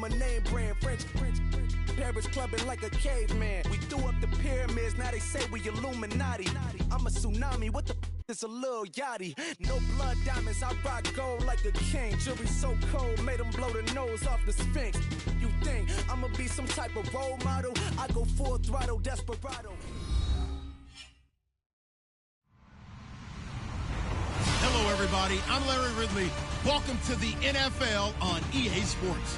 I'm a name brand. French Paris clubbing like a caveman. We threw up the pyramids, now they say we Illuminati. I'm a tsunami, what the is a little yachty. No blood diamonds, I rock gold like a king. Jury so cold, made them blow the nose off the Sphinx. You think I'ma be some type of role model? I go full throttle, desperado. Hello, everybody. I'm Larry Ridley. Welcome to the NFL on EA Sports.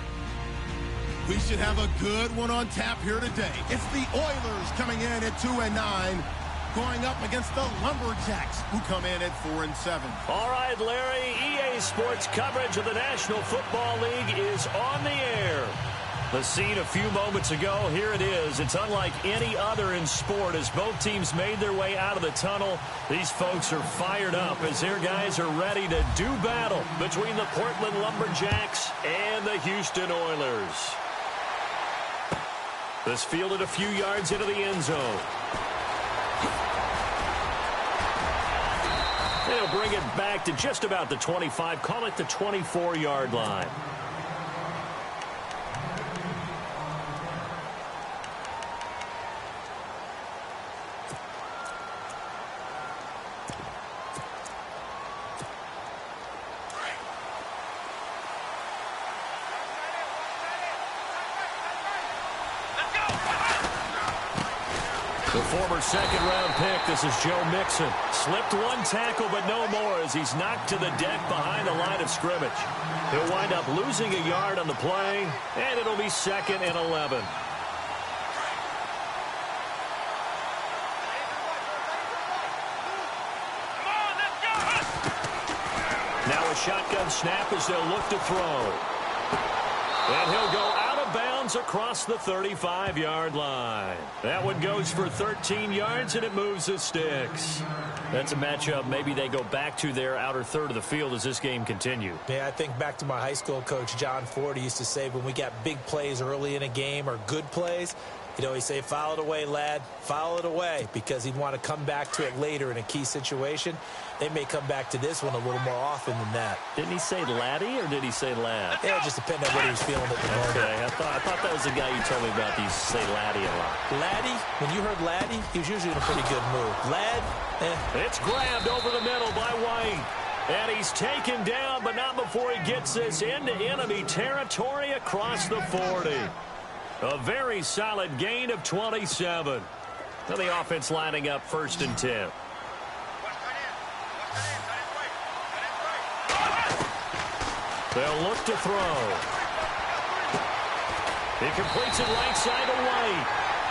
We should have a good one on tap here today. It's the Oilers coming in at 2-9, going up against the Lumberjacks, who come in at 4-7. All right, Larry, EA Sports coverage of the National Football League is on the air. The scene a few moments ago, here it is. It's unlike any other in sport as both teams made their way out of the tunnel. These folks are fired up as their guys are ready to do battle between the Portland Lumberjacks and the Houston Oilers. This fielded a few yards into the end zone. They'll bring it back to just about the 25, call it the 24-yard line. The former second-round pick, this is Joe Mixon. Slipped one tackle, but no more as he's knocked to the deck behind the line of scrimmage. He'll wind up losing a yard on the play, and it'll be 2nd and 11. Now a shotgun snap as they'll look to throw. And he'll go out of bounds across the 35-yard line. That one goes for 13 yards, and it moves the sticks. That's a matchup maybe they go back to their outer third of the field as this game continues. Yeah, I think back to my high school coach, John Ford. He used to say when we got big plays early in a game or good plays, he'd always say, foul it away, lad, foul it away, because he'd want to come back to it later in a key situation. They may come back to this one a little more often than that. Didn't he say laddie or did he say lad? Yeah, it just depended on what he was feeling at the moment. Okay, I thought that was the guy you told me about. He used to say laddie a lot. Laddie, when you heard laddie, he was usually in a pretty good mood. Lad, It's grabbed over the middle by White. And he's taken down, but not before he gets this into enemy territory across the 40. A very solid gain of 27. Now the offense lining up 1st and 10. They'll look to throw. He completes it right side to White.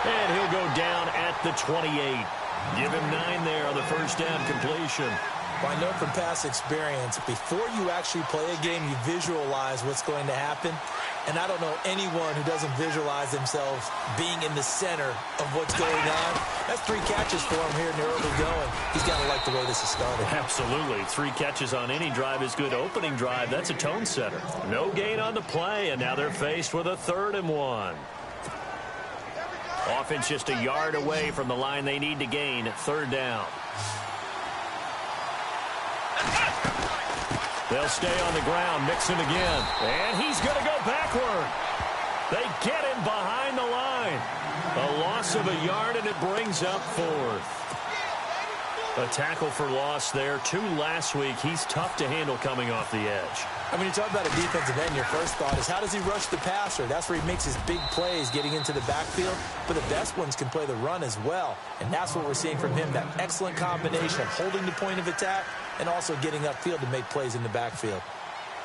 And he'll go down at the 28. Give him 9 there on the first down completion. Well, I know from past experience, before you actually play a game, you visualize what's going to happen. And I don't know anyone who doesn't visualize themselves being in the center of what's going on. That's 3 catches for him here in the early going. He's got to like the way this is started. Absolutely. 3 catches on any drive is good. Opening drive, that's a tone setter. No gain on the play, and now they're faced with a 3rd and 1. Offense just a yard away from the line they need to gain. 3rd down. They'll stay on the ground. Mixon again. And he's going to go backward. They get him behind the line. A loss of a yard, and it brings up 4th. A tackle for loss there. 2 last week. He's tough to handle coming off the edge. I mean, you talk about a defensive end, your first thought is how does he rush the passer? That's where he makes his big plays getting into the backfield. But the best ones can play the run as well. And that's what we're seeing from him, that excellent combination of holding the point of attack and also getting upfield to make plays in the backfield.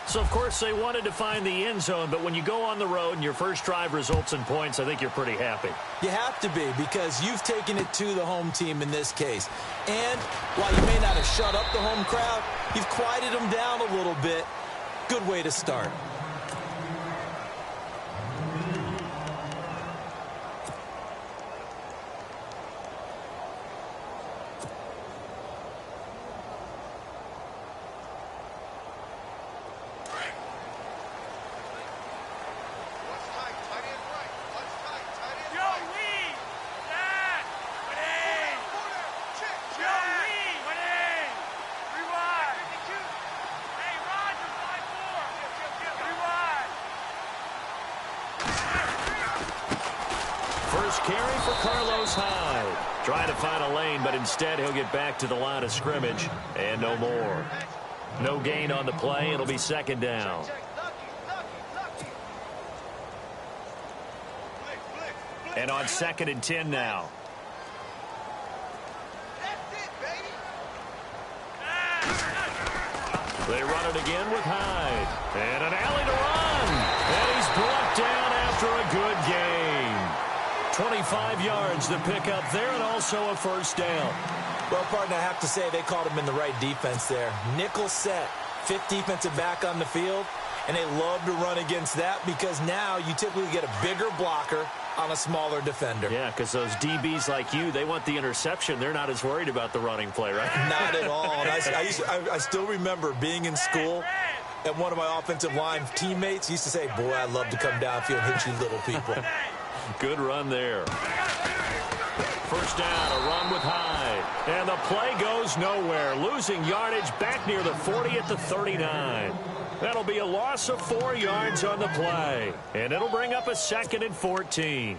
So, of course, they wanted to find the end zone, but when you go on the road and your first drive results in points, I think you're pretty happy. You have to be, because you've taken it to the home team in this case. And while you may not have shut up the home crowd, you've quieted them down a little bit. Good way to start. First carry for Carlos Hyde. Trying to find a lane, but instead he'll get back to the line of scrimmage and no more. No gain on the play. It'll be second down. And on 2nd and 10 now. They run it again with Hyde. And an alley to run. And he's brought down after a good game. 25 yards to pick up there, and also a first down. Well, partner, I have to say they called him in the right defense there. Nickel set, 5th defensive back on the field, and they love to run against that because now you typically get a bigger blocker on a smaller defender. Yeah, because those DBs like you, they want the interception. They're not as worried about the running play, right? Not at all. And I still remember being in school, and one of my offensive line teammates used to say, boy, I love to come downfield and hit you little people. Good run there. First down, a run with Hyde. And the play goes nowhere. Losing yardage back near the 40 at the 39. That'll be a loss of 4 yards on the play. And it'll bring up a 2nd and 14.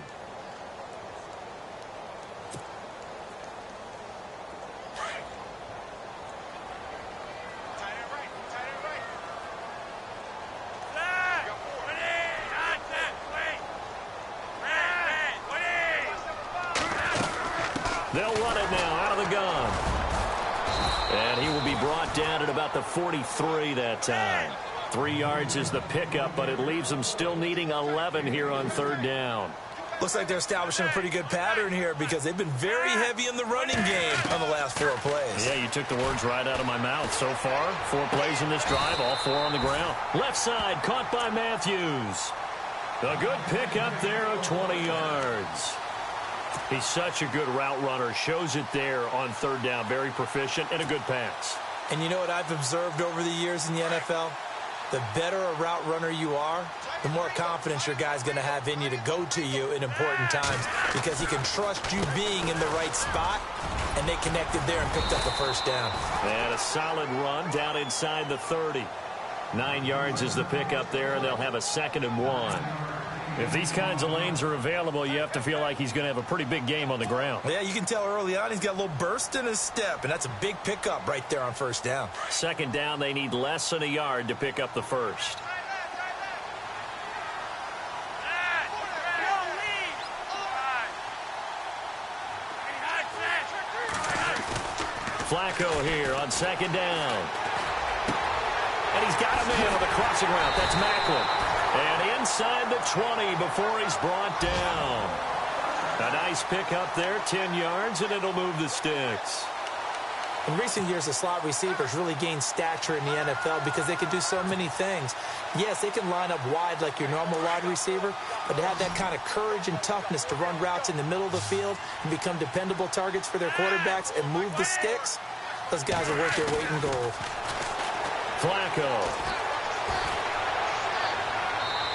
They'll run it now out of the gun. And he will be brought down at about the 43 that time. 3 yards is the pickup, but it leaves them still needing 11 here on 3rd down. Looks like they're establishing a pretty good pattern here because they've been very heavy in the running game on the last 4 plays. Yeah, you took the words right out of my mouth. So far, 4 plays in this drive, all 4 on the ground. Left side, caught by Matthews. A good pickup there of 20 yards. He's such a good route runner. Shows it there on 3rd down. Very proficient and a good pass. And you know what I've observed over the years in the NFL? The better a route runner you are, the more confidence your guy's going to have in you to go to you in important times because he can trust you being in the right spot, and they connected there and picked up the first down. And a solid run down inside the 30. 9 yards is the pickup there, and they'll have a 2nd and 1. If these kinds of lanes are available, you have to feel like he's going to have a pretty big game on the ground. Yeah, you can tell early on he's got a little burst in his step, and that's a big pickup right there on 1st down. 2nd down, they need less than a yard to pick up the first. Flacco here on 2nd down. And he's got a man on the crossing route. That's Macklin. And inside the 20 before he's brought down. A nice pick up there, 10 yards, and it'll move the sticks. In recent years, the slot receivers really gained stature in the NFL because they can do so many things. Yes, they can line up wide like your normal wide receiver, but to have that kind of courage and toughness to run routes in the middle of the field and become dependable targets for their quarterbacks and move the sticks, those guys are worth their weight in gold. Flacco.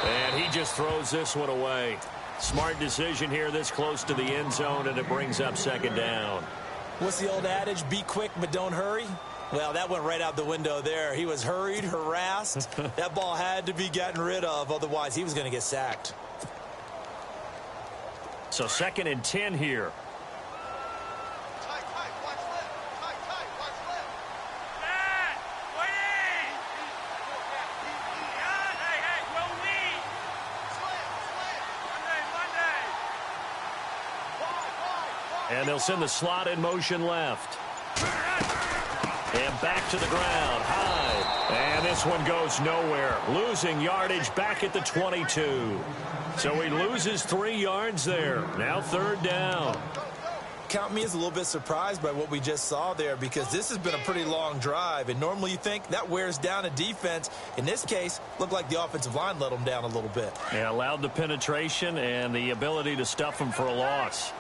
And he just throws this one away. Smart decision here this close to the end zone, and it brings up 2nd down. What's the old adage? Be quick, but don't hurry. Well, that went right out the window there. He was hurried, harassed. That ball had to be gotten rid of. Otherwise, he was going to get sacked. So 2nd and 10 here. And they'll send the slot in motion left. And back to the ground. High. And this one goes nowhere. Losing yardage back at the 22. So he loses 3 yards there. Now 3rd down. Count me as a little bit surprised by what we just saw there because this has been a pretty long drive. And normally you think that wears down a defense. In this case, looked like the offensive line let them down a little bit. Yeah, allowed the penetration and the ability to stuff them for a loss.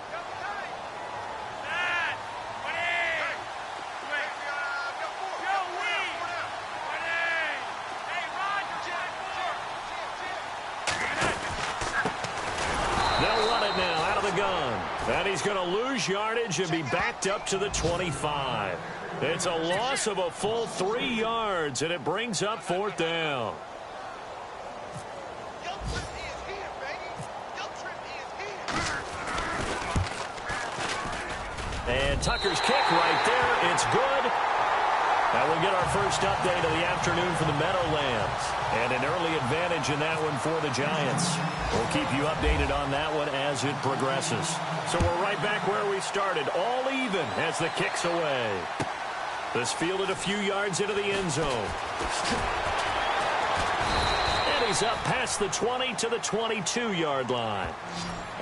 And he's going to lose yardage and be backed up to the 25. It's a loss of a full 3 yards, and it brings up 4th down. And Tucker's kick right there. It's good. Now we'll get our first update of the afternoon from the Meadowlands. And an early advantage in that one for the Giants. We'll keep you updated on that one as it progresses. So we're right back where we started. All even as the kick's away. This fielded a few yards into the end zone. And he's up past the 20 to the 22-yard line.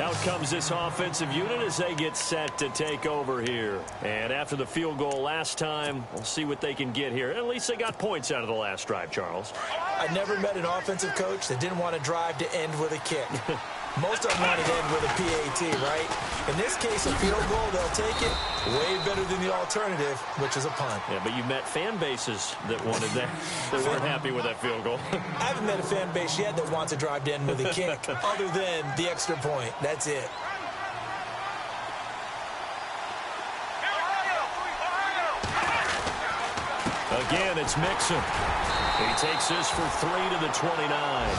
Out comes this offensive unit as they get set to take over here. And after the field goal last time, we'll see what they can get here. At least they got points out of the last drive, Charles. I never met an offensive coach that didn't want to drive to end with a kick. Most of them wanted to end with a PAT, right? In this case, a field goal, they'll take it way better than the alternative, which is a punt. Yeah, but you met fan bases that wanted that, that weren't happy with that field goal. I haven't met a fan base yet that wants to drive to end with a kick, other than the extra point. That's it. Again, it's Mixon. He takes this for 3 to the 29.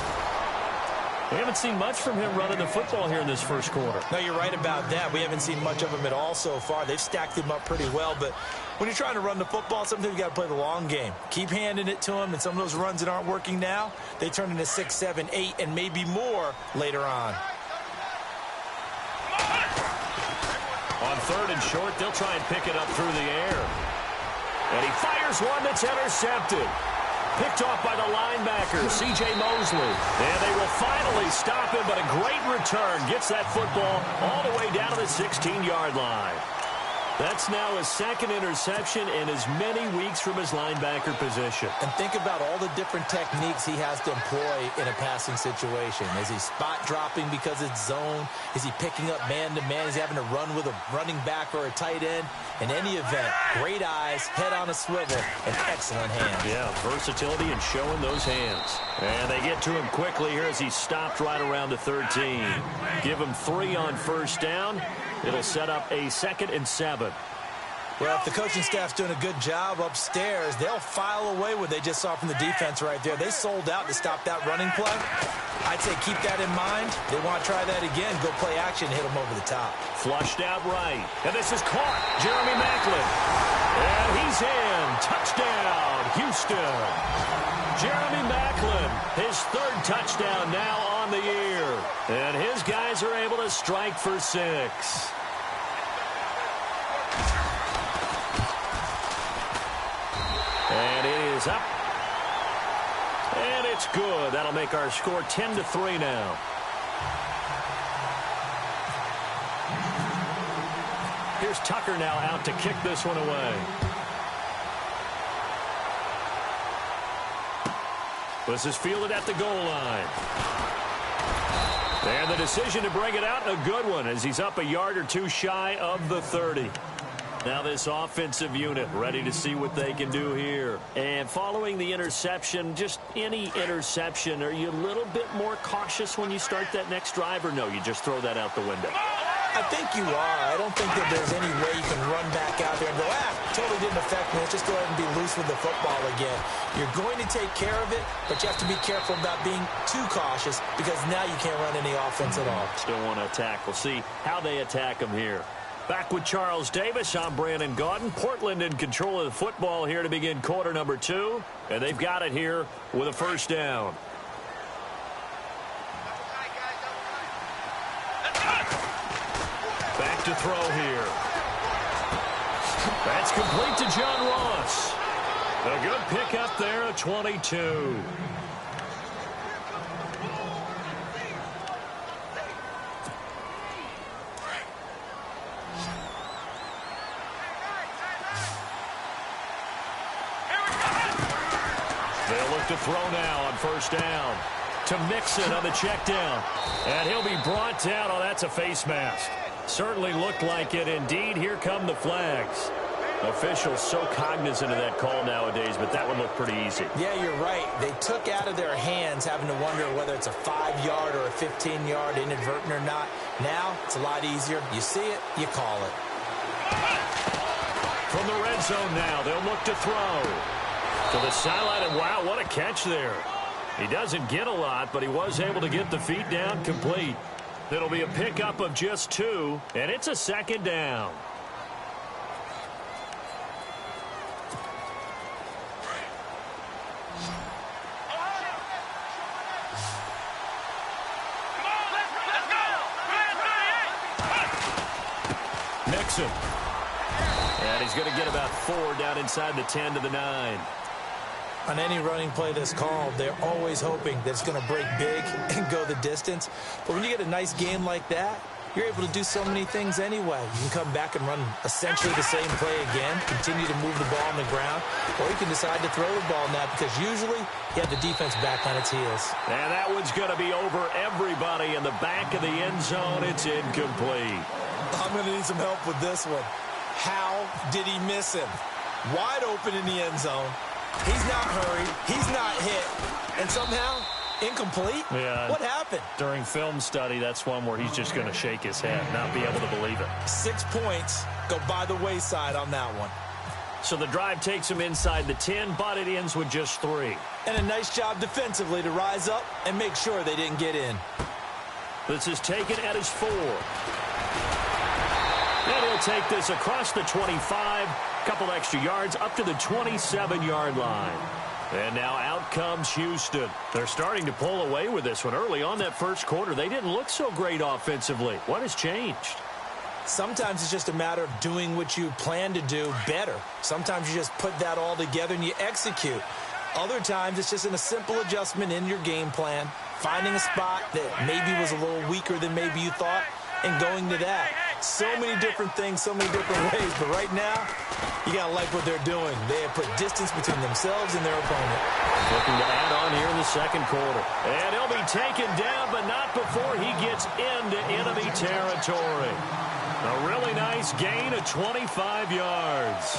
We haven't seen much from him running the football here in this first quarter. No, you're right about that. We haven't seen much of him at all so far. They've stacked him up pretty well, but when you're trying to run the football, sometimes you got to play the long game. Keep handing it to him, and some of those runs that aren't working now, they turn into 6, 7, 8, and maybe more later on. On 3rd and short, they'll try and pick it up through the air. And he fires one that's intercepted. Picked off by the linebacker, C.J. Mosley. And they will finally stop him, but a great return. Gets that football all the way down to the 16-yard line. That's now his 2nd interception in as many weeks from his linebacker position. And think about all the different techniques he has to employ in a passing situation. Is he spot dropping because it's zone? Is he picking up man-to-man? Is he having to run with a running back or a tight end? In any event, great eyes, head on a swivel, and excellent hands. Yeah, versatility and showing those hands. And they get to him quickly here as he stopped right around the 13. Give him 3 on 1st down. It'll set up a 2nd and 7. Well, if the coaching staff's doing a good job upstairs, they'll file away what they just saw from the defense right there. They sold out to stop that running play. I'd say keep that in mind. They want to try that again. Go play action, hit them over the top. Flushed out right. And this is caught. Jeremy Maclin. And he's in. Touchdown, Houston. Jeremy Maclin, his 3rd touchdown now on the year. And his guys are able to strike for 6. And it is up. And it's good. That'll make our score 10-3 now. Here's Tucker now out to kick this one away. This is fielded at the goal line. And the decision to bring it out, a good one, as he's up a yard or 2 shy of the 30. Now this offensive unit ready to see what they can do here. And following the interception, just any interception, are you a little bit more cautious when you start that next drive, or no, you just throw that out the window? I think you are. I don't think that there's any way you can run back out there and go, totally didn't affect me. Let's just go ahead and be loose with the football again. You're going to take care of it, but you have to be careful about being too cautious because now you can't run any offense at all. Still want to attack. We'll see how they attack them here. Back with Charles Davis, I'm Brandon Gaudin. Portland in control of the football here to begin quarter number 2. And they've got it here with a 1st down. Back to throw here. That's complete to John Ross. A good pickup there at 22. They'll look to throw now on 1st down. To Mixon on the check down. And he'll be brought down. Oh, that's a face mask. Certainly looked like it. Indeed, here come the flags. Officials so cognizant of that call nowadays, but that one looked pretty easy. Yeah, you're right. They took out of their hands having to wonder whether it's a 5-yard or a 15-yard inadvertent or not. Now, it's a lot easier. You see it, you call it. From the red zone now, they'll look to throw. To the sideline, and wow, what a catch there. He doesn't get a lot, but he was able to get the feet down complete. It'll be a pickup of just 2, and it's a 2nd down. Jackson. And he's going to get about 4 down inside the 10 to the 9. On any running play that's called, they're always hoping that it's going to break big and go the distance. But when you get a nice game like that, you're able to do so many things anyway. You can come back and run essentially the same play again, continue to move the ball on the ground, or you can decide to throw the ball now because usually you have the defense back on its heels. And that one's going to be over everybody in the back of the end zone. It's incomplete. I'm going to need some help with this one. How did he miss him? Wide open in the end zone. He's not hurried. He's not hit. And somehow, incomplete? Yeah. What happened? During film study, that's one where he's just going to shake his head, not be able to believe it. 6 points go by the wayside on that one. So the drive takes him inside the 10, but it ends with just 3. And a nice job defensively to rise up and make sure they didn't get in. This is taken at his 4. And he'll take this across the 25, couple extra yards up to the 27-yard line. And now out comes Houston. They're starting to pull away with this one. Early on that first quarter, they didn't look so great offensively. What has changed? Sometimes it's just a matter of doing what you plan to do better. Sometimes you just put that all together and you execute. Other times it's just in a simple adjustment in your game plan, finding a spot that maybe was a little weaker than maybe you thought, and going to that. So many different things, so many different ways, but right now, you got to like what they're doing. They have put distance between themselves and their opponent. Looking to add on here in the second quarter. And he'll be taken down, but not before he gets into enemy territory. A really nice gain of 25 yards.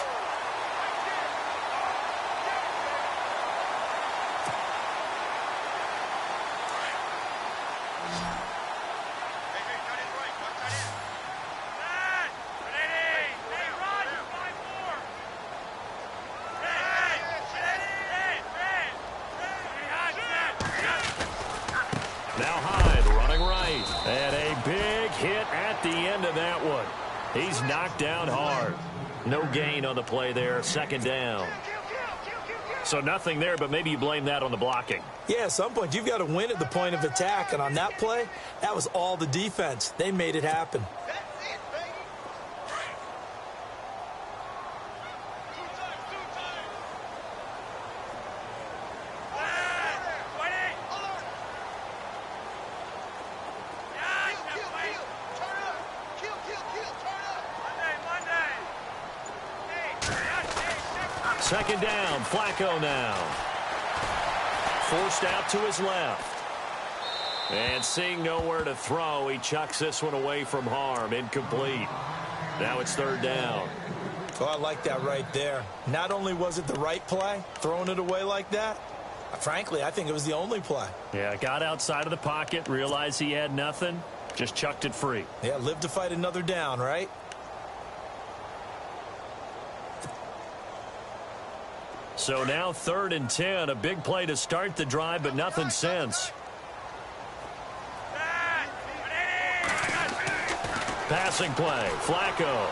He's knocked down hard. No gain on the play there. Second down. So nothing there, but maybe you blame that on the blocking. Yeah, at some point you've got to win at the point of attack. And on that play, that was all the defense. They made it happen. Second down, Flacco now. Forced out to his left. And seeing nowhere to throw, he chucks this one away from harm. Incomplete. Now it's third down. Oh, I like that right there. Not only was it the right play, throwing it away like that, frankly, I think it was the only play. Yeah, got outside of the pocket, realized he had nothing, just chucked it free. Yeah, live to fight another down, right? So now 3rd and 10, a big play to start the drive, but nothing since. Passing play, Flacco.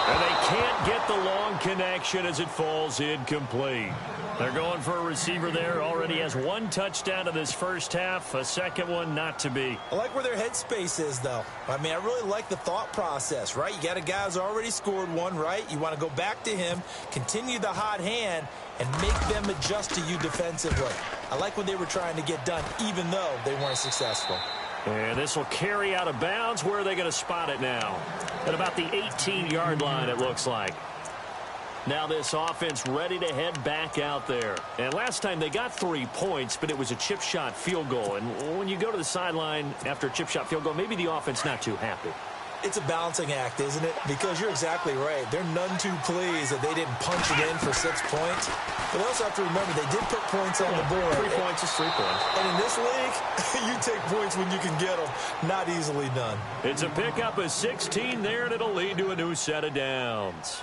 And they can't get the long connection as it falls incomplete. They're going for a receiver there. Already has 1 touchdown in this first half. A second one not to be. I like where their headspace is, though. I mean, I really like the thought process, right? You got a guy who's already scored one, right? You want to go back to him, continue the hot hand, and make them adjust to you defensively. I like what they were trying to get done, even though they weren't successful. And this will carry out of bounds. Where are they going to spot it now? At about the 18-yard line, it looks like. Now this offense ready to head back out there. And last time they got 3 points, but it was a chip shot field goal. And when you go to the sideline after a chip shot field goal, maybe the offense not too happy. It's a balancing act, isn't it? Because you're exactly right. They're none too pleased that they didn't punch it in for 6 points. But they also have to remember they did put points on the board. 3 points is 3 points. And in this league, you take points when you can get them. Not easily done. It's a pickup of 16 there, and it'll lead to a new set of downs.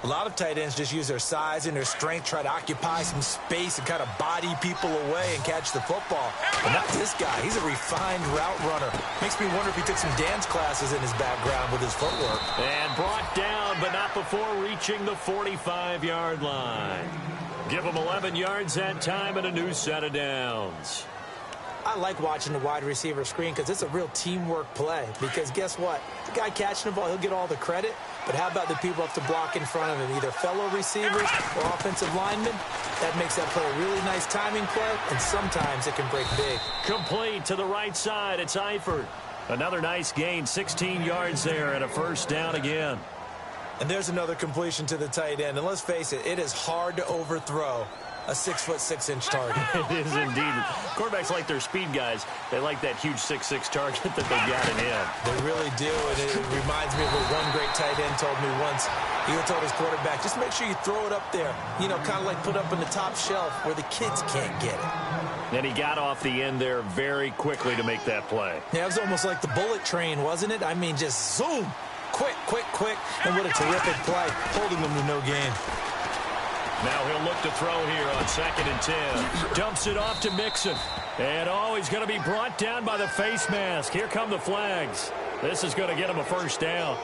A lot of tight ends just use their size and their strength, try to occupy some space and kind of body people away and catch the football. But not this guy. He's a refined route runner. Makes me wonder if he took some dance classes in his background with his footwork. And brought down, but not before reaching the 45-yard line. Give him 11 yards that time and a new set of downs. I like watching the wide receiver screen because it's a real teamwork play. Because guess what? The guy catching the ball, he'll get all the credit. But how about the people up to block in front of him, either fellow receivers or offensive linemen? That makes that play a really nice timing play, and sometimes it can break big. Complete to the right side. It's Eifert. Another nice gain, 16 yards there, and a first down again. And there's another completion to the tight end. And let's face it, it is hard to overthrow a 6'6" target. It is indeed. Quarterbacks like their speed guys. They like that huge 6'6" target that they got in him. They really do, and it reminds me of what one great tight end told me once. He told his quarterback, just make sure you throw it up there. You know, kind of like put up in the top shelf where the kids can't get it. And he got off the end there very quickly to make that play. Yeah, it was almost like the bullet train, wasn't it? I mean, just zoom. Quick, quick, quick. And what a terrific play, holding them to no gain. Now he'll look to throw here on 2nd and 10. Dumps it off to Mixon. And, oh, he's going to be brought down by the face mask. Here come the flags. This is going to get him a first down.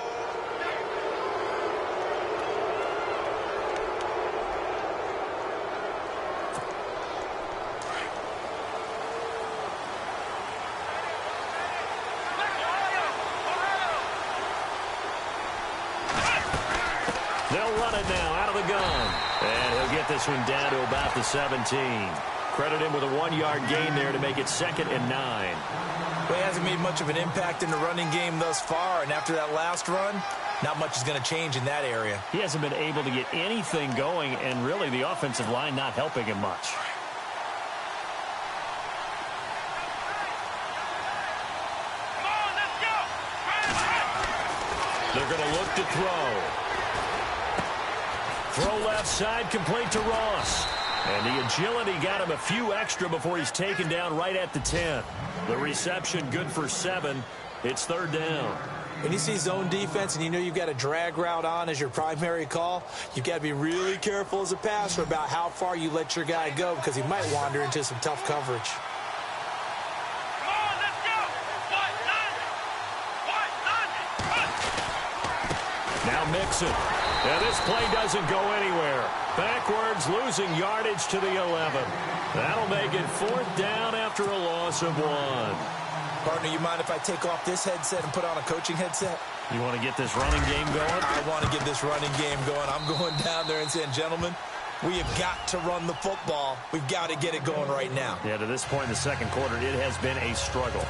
They'll run it now out of the gun. And he'll get this one down to about the 17. Credit him with a 1-yard gain there to make it 2nd and 9. Well, he hasn't made much of an impact in the running game thus far, and after that last run, not much is going to change in that area. He hasn't been able to get anything going, and really the offensive line not helping him much. They're going to look to throw. Throw left side, complete to Ross. And the agility got him a few extra before he's taken down right at the 10. The reception good for 7. It's 3rd down. When you see zone defense and you know you've got a drag route on as your primary call, you've got to be really careful as a passer about how far you let your guy go because he might wander into some tough coverage. Now Mixon. And this play doesn't go anywhere. Backwards, losing yardage to the 11. That'll make it 4th down after a loss of 1. Partner, you mind if I take off this headset and put on a coaching headset? You want to get this running game going? I want to get this running game going. I'm going down there and saying, gentlemen, we have got to run the football. We've got to get it going right now. Yeah, to this point in the second quarter, it has been a struggle.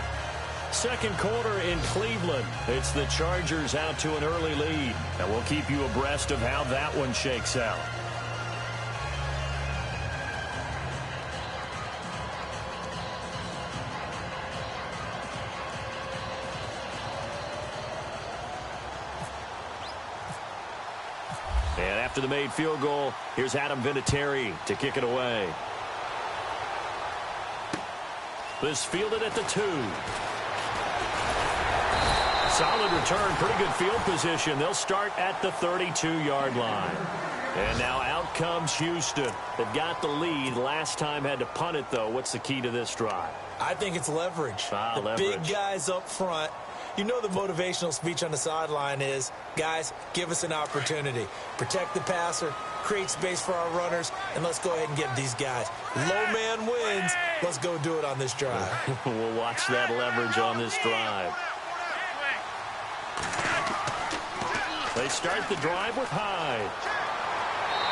Second quarter in Cleveland. It's the Chargers out to an early lead. And we'll keep you abreast of how that one shakes out. And after the made field goal, here's Adam Vinatieri to kick it away. This fielded at the 2. Solid return, pretty good field position. They'll start at the 32-yard line. And now out comes Houston. They've got the lead. Last time had to punt it, though. What's the key to this drive? I think it's leverage. Big guys up front. You know the motivational speech on the sideline is, guys, give us an opportunity. Protect the passer, create space for our runners, and let's go ahead and give these guys. Low man wins. Let's go do it on this drive. We'll watch that leverage on this drive. They start the drive with Hyde.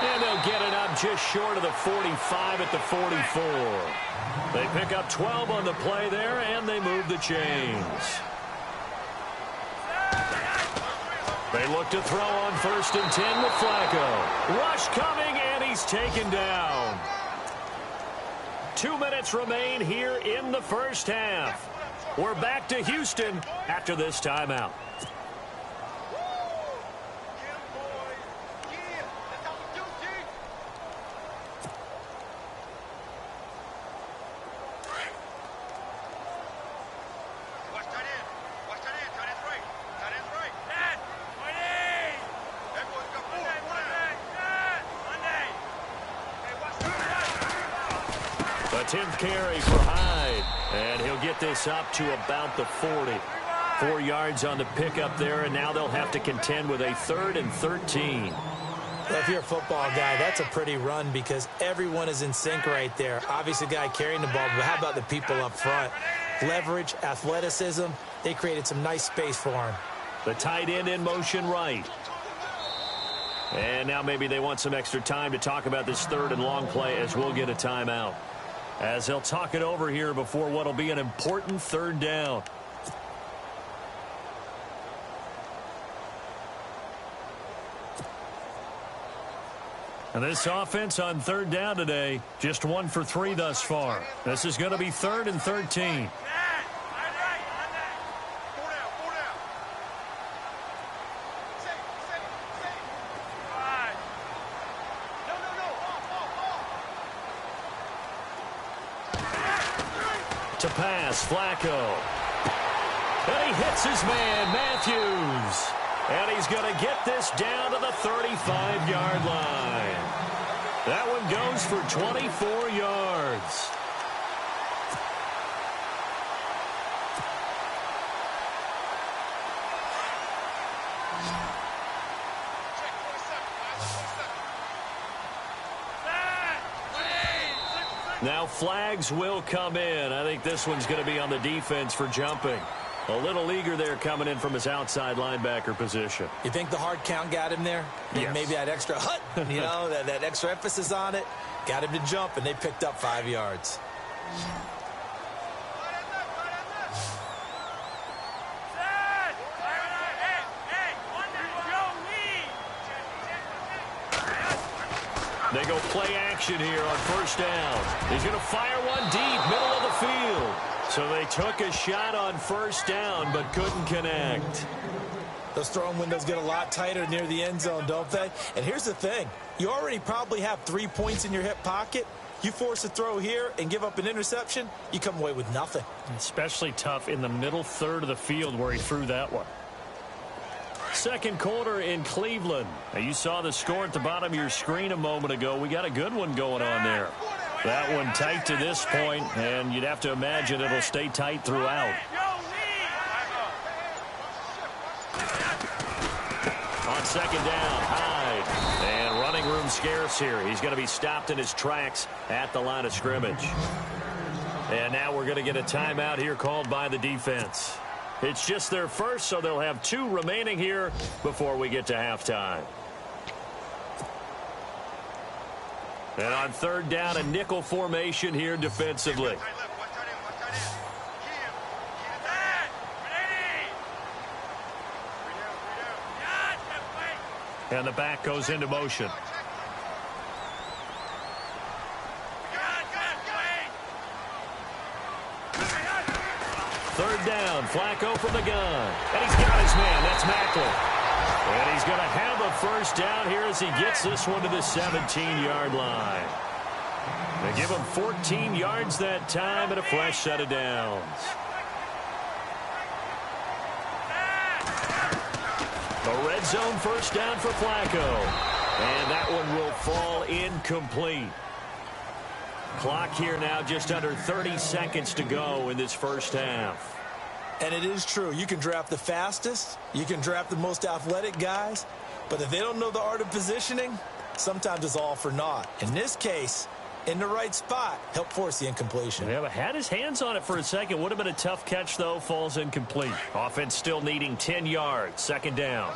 And they'll get it up just short of the 45 at the 44. They pick up 12 on the play there, and they move the chains. They look to throw on 1st and 10 with Flacco. Rush coming, and he's taken down. 2 minutes remain here in the first half. We're back to Houston after this timeout. A 10th carry for Hyde. And he'll get this up to about the 40. 4 yards on the pickup there, and now they'll have to contend with a 3rd and 13. Well, if you're a football guy, that's a pretty run because everyone is in sync right there. Obviously, the guy carrying the ball, but how about the people up front? Leverage, athleticism, they created some nice space for him. The tight end in motion right. And now maybe they want some extra time to talk about this third and long play as we'll get a timeout. As they'll talk it over here before what will be an important third down. And this offense on third down today, just 1 for 3 thus far. This is going to be 3rd and 13. To pass, Flacco. And he hits his man, Matthews. And he's going to get this down to the 35-yard line. That one goes for 24 yards. Now flags will come in. I think this one's going to be on the defense for jumping. A little eager there coming in from his outside linebacker position. You think the hard count got him there? Yes. Maybe that extra hut, you know, that extra emphasis on it. Got him to jump, and they picked up 5 yards. They go play action here on first down. He's going to fire one deep, middle of the field. So they took a shot on first down, but couldn't connect. Those throwing windows get a lot tighter near the end zone, don't they? And here's the thing. You already probably have 3 points in your hip pocket. You force a throw here and give up an interception, you come away with nothing. Especially tough in the middle third of the field where he threw that one. Second quarter in Cleveland. Now you saw the score at the bottom of your screen a moment ago. We got a good one going on there. That one tight to this point, and you'd have to imagine it'll stay tight throughout. On second down, Hyde. And running room scarce here. He's going to be stopped in his tracks at the line of scrimmage. And now we're going to get a timeout here called by the defense. It's just their first, so they'll have 2 remaining here before we get to halftime. And on third down, a nickel formation here defensively. And the back goes into motion. Third down, Flacco from the gun. And he's got his man. That's Macklin. And he's going to have a first down here as he gets this one to the 17-yard line. They give him 14 yards that time and a fresh set of downs. A red zone first down for Flacco. And that one will fall incomplete. Clock here now just under 30 seconds to go in this first half. And it is true. You can draft the fastest. You can draft the most athletic guys. But if they don't know the art of positioning, sometimes it's all for naught. In this case, in the right spot, help force the incompletion. Yeah, but had his hands on it for a second. Would have been a tough catch, though. Falls incomplete. Offense still needing 10 yards. Second down.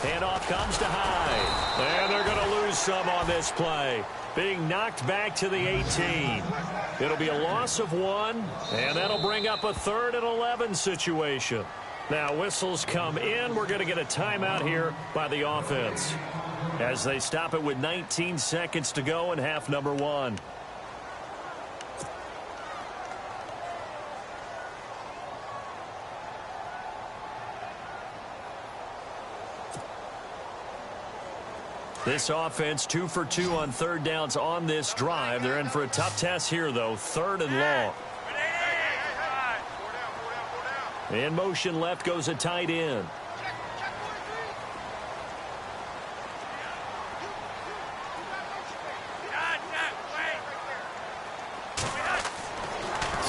Handoff comes to Hyde. And they're going to lose some on this play. Being knocked back to the 18. It'll be a loss of 1, and that'll bring up a 3rd and 11 situation. Now whistles come in. We're going to get a timeout here by the offense as they stop it with 19 seconds to go in half number 1. This offense 2 for 2 on third downs on this drive. They're in for a tough test here, though. 3rd and long. In motion left goes a tight end.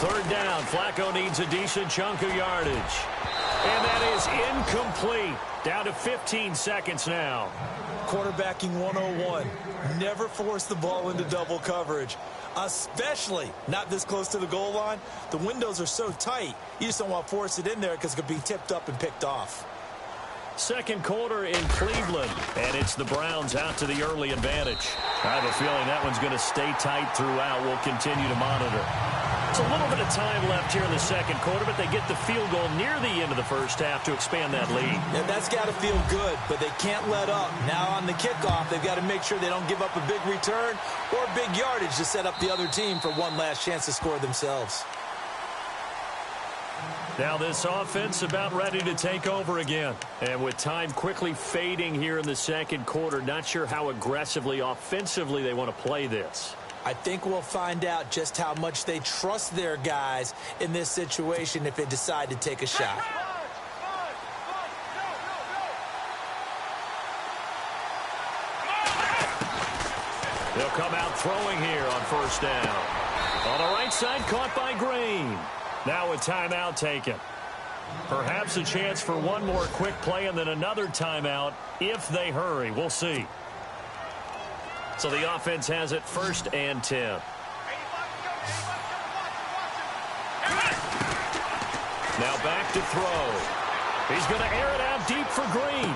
third down. Flacco needs a decent chunk of yardage. And that is incomplete. Down to 15 seconds now. Quarterbacking 101. Never force the ball into double coverage, especially not this close to the goal line. The windows are so tight, you just don't want to force it in there because it could be tipped up and picked off. Second quarter in Cleveland, and it's the Browns out to the early advantage. I have a feeling that one's going to stay tight throughout. We'll continue to monitor. It's a little bit of time left here in the second quarter, but they get the field goal near the end of the first half to expand that lead. Yeah, that's got to feel good, but they can't let up. Now on the kickoff, they've got to make sure they don't give up a big return or big yardage to set up the other team for one last chance to score themselves. Now this offense about ready to take over again. And with time quickly fading here in the second quarter, not sure how aggressively, offensively they want to play this. I think we'll find out just how much they trust their guys in this situation if they decide to take a shot. They'll come out throwing here on first down. On the right side, caught by Green. Now a timeout taken. Perhaps a chance for one more quick play and then another timeout if they hurry. We'll see. So the offense has it 1st and 10. Now back to throw. He's going to air it out deep for Green.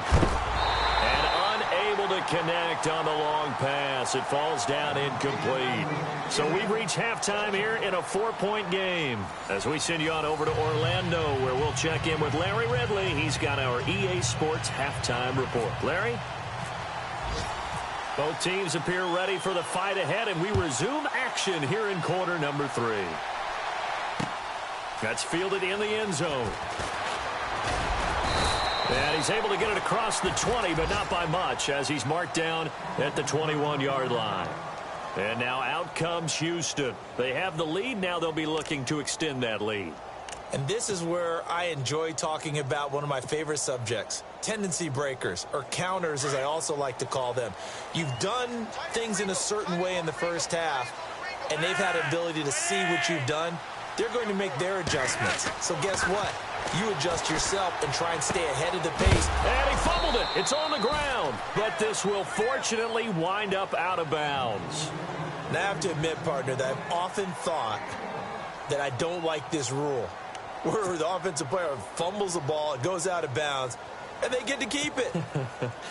And unable to connect on the long pass. It falls down incomplete. So we reach halftime here in a 4-point game. As we send you on over to Orlando, where we'll check in with Larry Ridley. He's got our EA Sports halftime report. Larry? Both teams appear ready for the fight ahead, and we resume action here in quarter number 3. That's fielded in the end zone. And he's able to get it across the 20, but not by much, as he's marked down at the 21-yard line. And now out comes Houston. They have the lead. Now they'll be looking to extend that lead. And this is where I enjoy talking about one of my favorite subjects, tendency breakers, or counters, as I also like to call them. You've done things in a certain way in the first half, and they've had an ability to see what you've done. They're going to make their adjustments. So guess what? You adjust yourself and try and stay ahead of the pace. And he fumbled it. It's on the ground. But this will fortunately wind up out of bounds. Now, I have to admit, partner, that I've often thought that I don't like this rule, where the offensive player fumbles the ball, it goes out of bounds, and they get to keep it.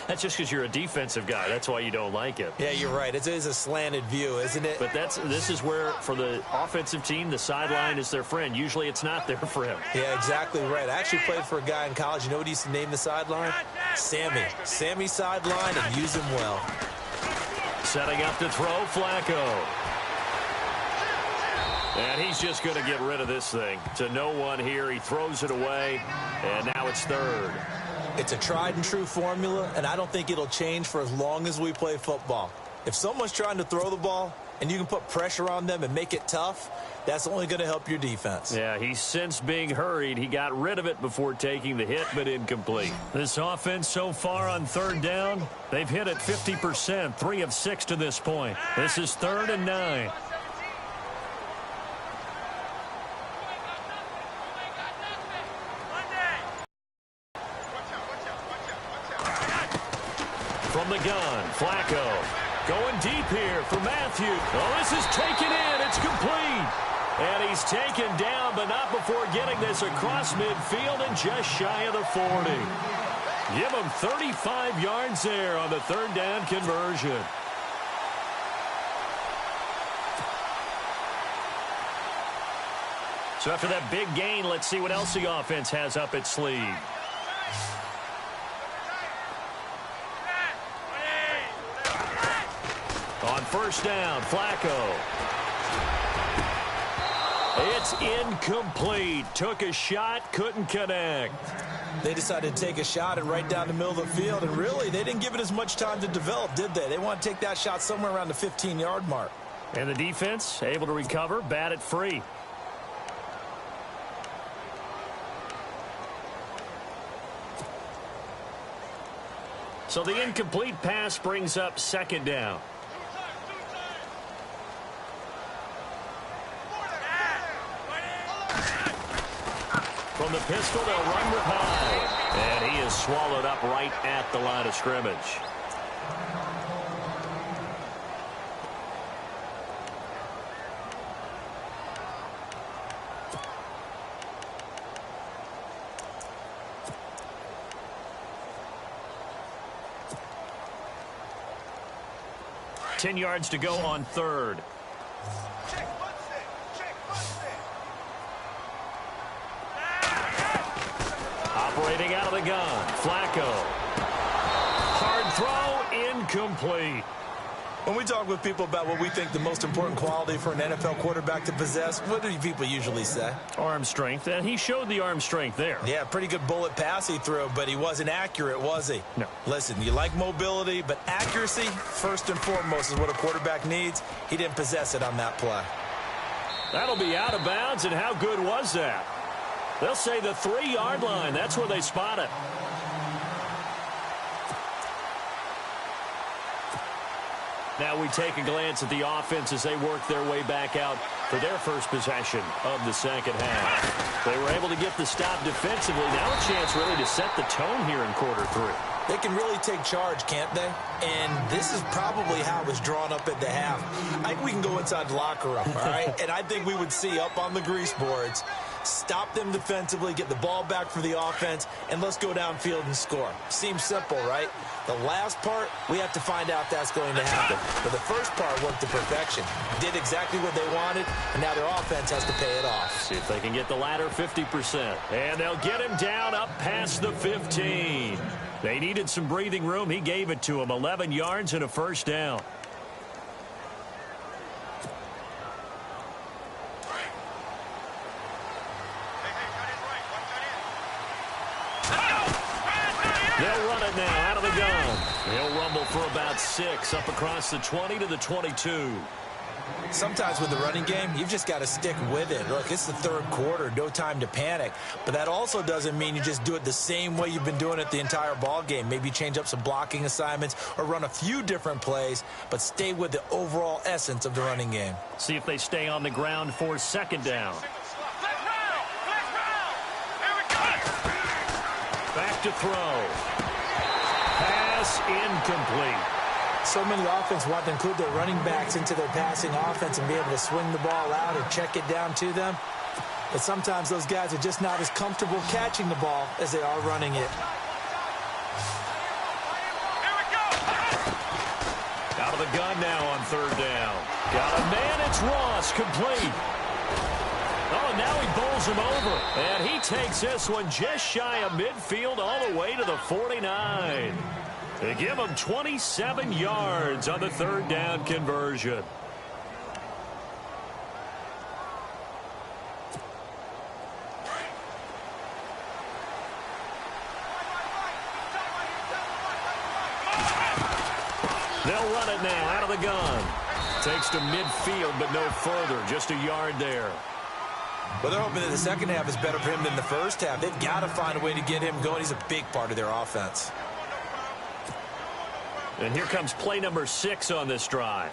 That's just because you're a defensive guy. That's why you don't like it. Yeah, you're right. It is a slanted view, isn't it? But this is where, for the offensive team, the sideline is their friend. Usually it's not there for him. Yeah, exactly right. I actually played for a guy in college. You know what he used to name the sideline? Sammy. Sammy sideline, and use him well. Setting up to throw, Flacco. And he's just going to get rid of this thing. To no one here. He throws it away, and now it's third. It's a tried-and-true formula, and I don't think it'll change for as long as we play football. If someone's trying to throw the ball and you can put pressure on them and make it tough, that's only going to help your defense. Yeah, he's since being hurried. He got rid of it before taking the hit, but incomplete. This offense so far on third down, they've hit it 50%, 3 of 6 to this point. This is 3rd and 9. From the gun, Flacco going deep here for Matthew. Oh, this is taken in. It's complete. And he's taken down, but not before getting this across midfield and just shy of the 40. Give him 35 yards there on the 3rd down conversion. So after that big gain, let's see what else the offense has up its sleeve. On first down, Flacco. It's incomplete. Took a shot, couldn't connect. They decided to take a shot and right down the middle of the field, and really, they didn't give it as much time to develop, did they? They want to take that shot somewhere around the 15-yard mark. And the defense able to recover, bat it free. So the incomplete pass brings up 2nd down. from the pistol. They'll run with Hall. And he is swallowed up right at the line of scrimmage. Ten yards to go on third. Operating out of the gun, Flacco. Hard throw, incomplete. When we talk with people about what we think the most important quality for an NFL quarterback to possess, what do people usually say? Arm strength, and he showed the arm strength there. Yeah, pretty good bullet pass he threw, but he wasn't accurate, was he? No. Listen, you like mobility, but accuracy, first and foremost, is what a quarterback needs. He didn't possess it on that play. That'll be out of bounds, and how good was that? They'll say the 3-yard line. That's where they spot it. Now we take a glance at the offense as they work their way back out for their first possession of the second half. They were able to get the stop defensively. Now a chance really to set the tone here in quarter three. They can really take charge, can't they? And this is probably how it was drawn up at the half. I think we can go inside the locker room, all right? And I think we would see up on the grease boards, stop them defensively, get the ball back for the offense, and let's go downfield and score. Seems simple, right? The last part, we have to find out if that's going to happen. But the first part worked to perfection. Did exactly what they wanted, and now their offense has to pay it off. See if they can get the latter 50%. And they'll get him down up past the 15. They needed some breathing room. He gave it to them. 11 yards and a first down. They'll run it now out of the gun. He'll rumble for about 6 up across the 20 to the 22. Sometimes with the running game, you've just got to stick with it. Look, it's the third quarter, no time to panic. But that also doesn't mean you just do it the same way you've been doing it the entire ball game. Maybe change up some blocking assignments or run a few different plays, but stay with the overall essence of the running game. See if they stay on the ground for second down. Back to throw. Pass incomplete. So many offenses want to include their running backs into their passing offense and be able to swing the ball out or check it down to them. But sometimes those guys are just not as comfortable catching the ball as they are running it. Out of the gun now on third down. Got a man, it's Ross, complete. Oh, now he bowls him over. And he takes this one just shy of midfield all the way to the 49. They give him 27 yards on the third down conversion. They'll run it now out of the gun. Takes to midfield, but no further. Just a yard there. Well, they're hoping that the second half is better for him than the first half. They've got to find a way to get him going. He's a big part of their offense. And here comes play number 6 on this drive.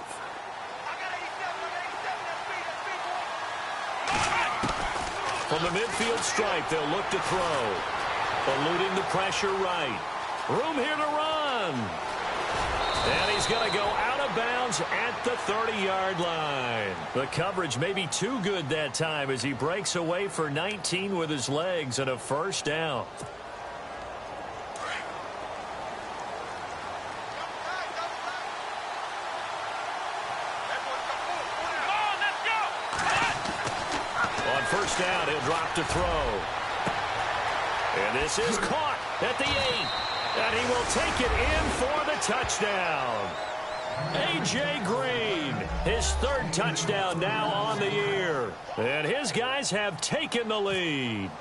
From the midfield stripe, they'll look to throw. Eluding the pressure right. Room here to run. And he's going to go out of bounds at the 30-yard line. The coverage may be too good that time as he breaks away for 19 with his legs and a first down. On first down, he'll drop to throw. And this is caught at the 8. And he will take it in for the touchdown. A.J. Green, his third touchdown now on the year. And his guys have taken the lead.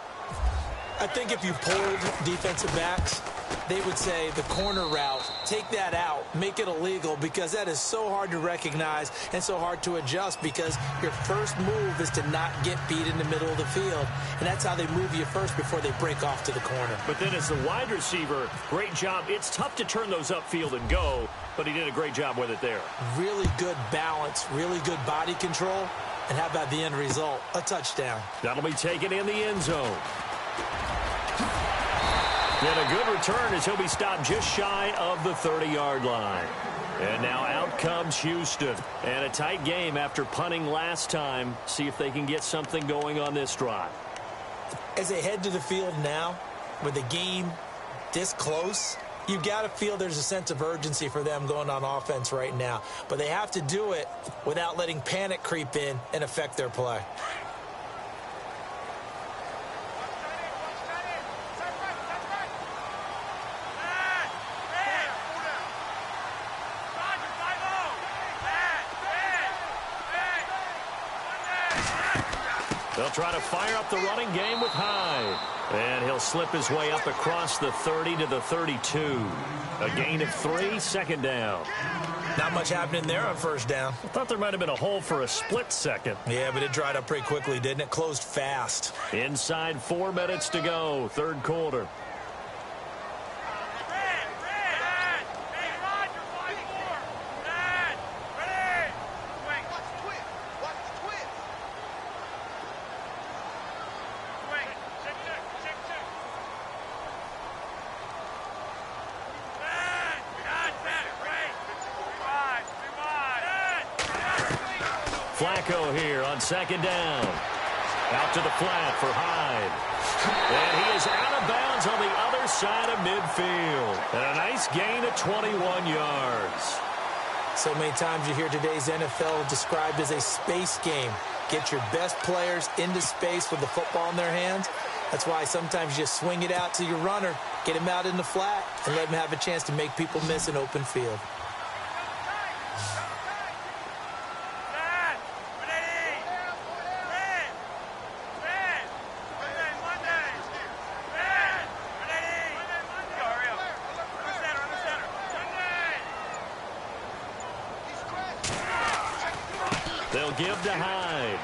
I think if you polled defensive backs, they would say the corner route, take that out, make it illegal, because that is so hard to recognize and so hard to adjust, because your first move is to not get beat in the middle of the field. And that's how they move you first before they break off to the corner. But then as the wide receiver, great job. It's tough to turn those upfield and go, but he did a great job with it there. Really good balance, really good body control. And how about the end result? A touchdown. That'll be taken in the end zone. And a good return as he'll be stopped just shy of the 30-yard line. And now out comes Houston. And a tight game after punting last time. See if they can get something going on this drive. As they head to the field now, with the game this close, you've got to feel there's a sense of urgency for them going on offense right now. But they have to do it without letting panic creep in and affect their play. They'll try to fire up the running game with Hyde. And he'll slip his way up across the 30 to the 32. A gain of 3, second down. Not much happening there on first down. I thought there might have been a hole for a split second. Yeah, but it dried up pretty quickly, didn't it? Closed fast. Inside 4 minutes to go, third quarter. Flacco here on second down. Out to the flat for Hyde. And he is out of bounds on the other side of midfield. And a nice gain of 21 yards. So many times you hear today's NFL described as a space game. Get your best players into space with the football in their hands. That's why sometimes you swing it out to your runner, get him out in the flat, and let him have a chance to make people miss an open field. They'll give to Hyde.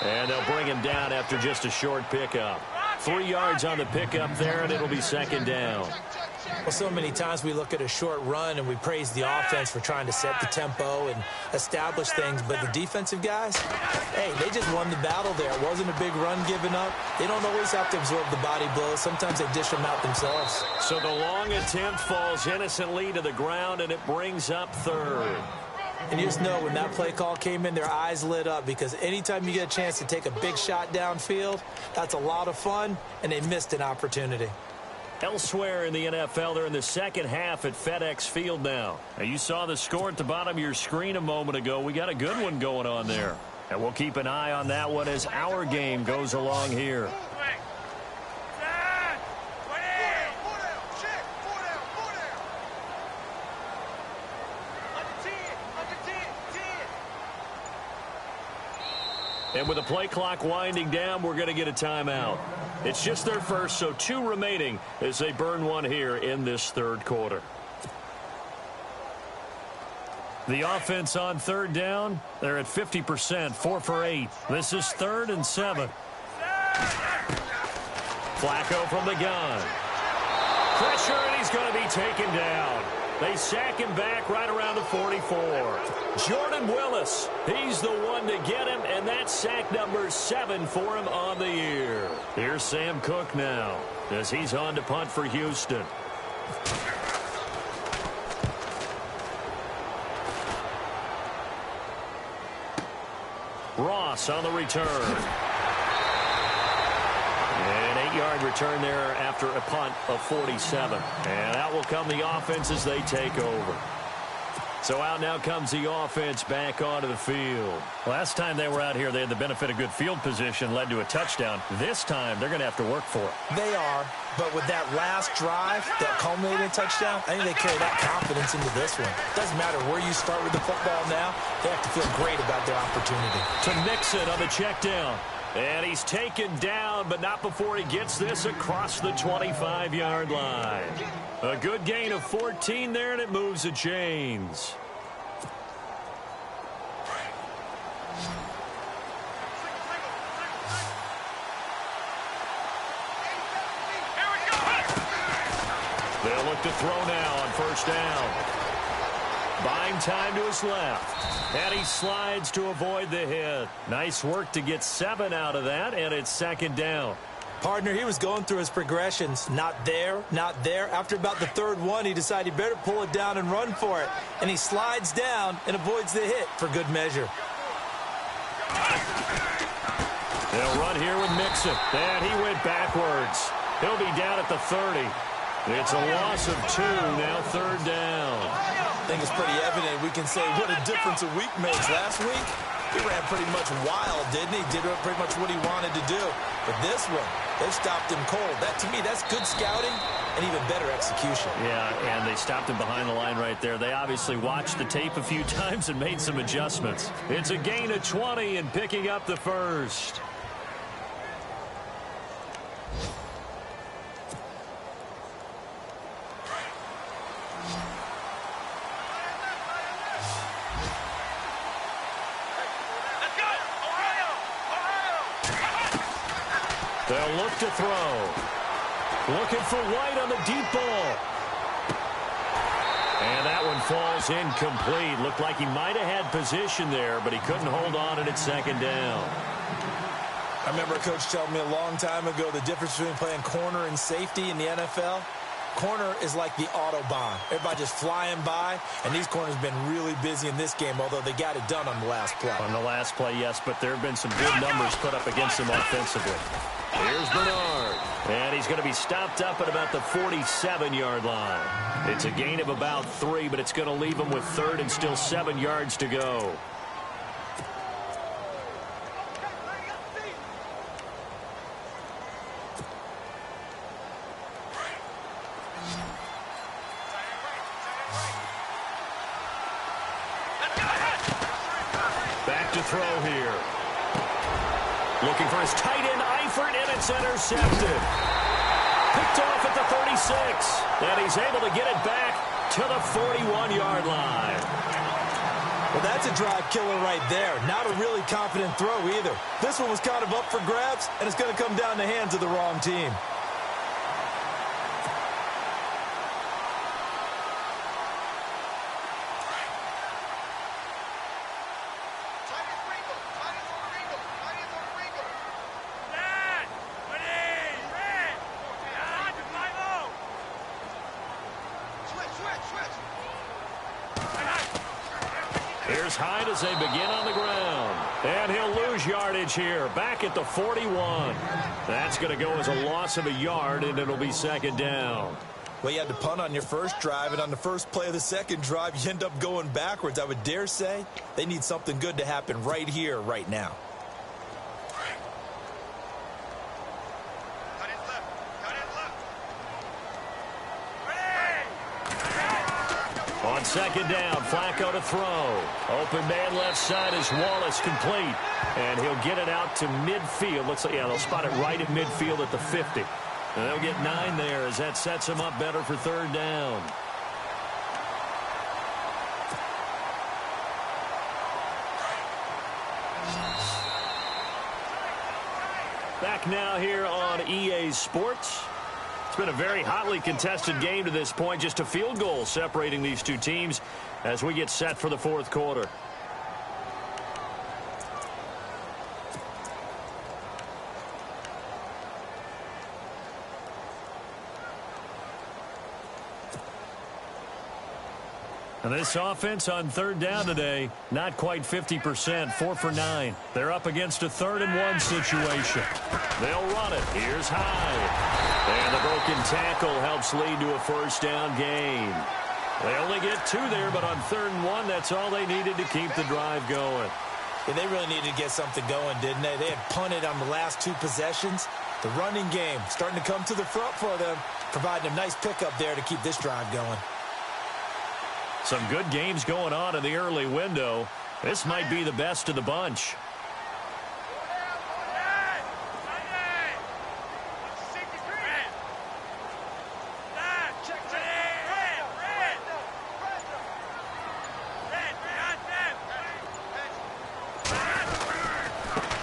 And they'll bring him down after just a short pickup. 3 yards on the pickup there, and it'll be second down. Well, so many times we look at a short run and we praise the offense for trying to set the tempo and establish things. But the defensive guys, hey, they just won the battle there. It wasn't a big run given up. They don't always have to absorb the body blows. Sometimes they dish them out themselves. So the long attempt falls innocently to the ground, and it brings up third. And you just know when that play call came in, their eyes lit up, because anytime you get a chance to take a big shot downfield, that's a lot of fun, and they missed an opportunity. Elsewhere in the NFL, they're in the second half at FedEx Field now. Now, you saw the score at the bottom of your screen a moment ago. We got a good one going on there. And we'll keep an eye on that one as our game goes along here. And with the play clock winding down, we're going to get a timeout. It's just their first, so 2 remaining as they burn one here in this third quarter. The offense on third down, they're at 50%, 4 for 8. This is 3rd and 7. Flacco from the gun. Pressure, and he's going to be taken down. They sack him back right around the 44. Jordan Willis, he's the one to get him, and that's sack number 7 for him on the year. Here's Sam Cook now as he's on to punt for Houston. Ross on the return. An 8-yard return there after a punt of 47. And out will come the offense as they take over. So out now comes the offense back onto the field. Last time they were out here, they had the benefit of good field position, led to a touchdown. This time, they're going to have to work for it. They are, but with that last drive, that culminating touchdown, I think they carry that confidence into this one. Doesn't matter where you start with the football now, they have to feel great about their opportunity. To Mixon on the check down. And he's taken down, but not before he gets this across the 25-yard line. A good gain of 14 there, and it moves the chains. They'll look to throw now on first down. Buying time to his left. And he slides to avoid the hit. Nice work to get 7 out of that, and it's second down. Partner, he was going through his progressions. Not there, not there. After about the third one, he decided he better pull it down and run for it. And he slides down and avoids the hit for good measure. They'll run here with Mixon. And he went backwards. He'll be down at the 30. It's a loss of 2, now third down. I think it's pretty evident we can say what a difference a week makes. Last week, he ran pretty much wild, didn't he? Did pretty much what he wanted to do. But this one, they stopped him cold. That, to me, that's good scouting and even better execution. Yeah, and they stopped him behind the line right there. They obviously watched the tape a few times and made some adjustments. It's a gain of 20 and picking up the first. They'll look to throw. Looking for White on the deep ball. And that one falls incomplete. Looked like he might have had position there, but he couldn't hold on and it's second down. I remember a coach telling me a long time ago the difference between playing corner and safety in the NFL. Corner is like the Autobahn. Everybody just flying by, and these corners have been really busy in this game, although they got it done on the last play. On the last play, yes, but there have been some good numbers put up against them offensively. Here's Bernard, and he's going to be stopped up at about the 47-yard line. It's a gain of about 3, but it's going to leave him with third and still 7 yards to go. Back to throw here. Looking for his tight end, Eifert, and it's intercepted. Picked off at the 36. And he's able to get it back to the 41-yard line. Well, that's a drive killer right there. Not a really confident throw either. This one was kind of up for grabs, and it's going to come down the hands of the wrong team. Here's Hyde as they begin on the ground. And he'll lose yardage here, back at the 41. That's going to go as a loss of a yard, and it'll be second down. Well, you had to punt on your first drive, and on the first play of the second drive, you end up going backwards. I would dare say they need something good to happen right here, right now. On second down, Flacco to throw. Open man left side is Wallace, complete. And he'll get it out to midfield. Looks like, yeah, they'll spot it right at midfield at the 50. And they'll get 9 there as that sets him up better for third down. Back now here on EA Sports. It's been a very hotly contested game to this point. Just a field goal separating these two teams as we get set for the fourth quarter. And this offense on third down today, not quite 50%, 4 for 9. They're up against a 3rd-and-1 situation. They'll run it. Here's Hyde. And the broken tackle helps lead to a first down gain. They only get 2 there, but on 3rd and 1, that's all they needed to keep the drive going. Yeah, they really needed to get something going, didn't they? They had punted on the last 2 possessions. The running game starting to come to the front for them, providing a nice pickup there to keep this drive going. Some good games going on in the early window. This might be the best of the bunch.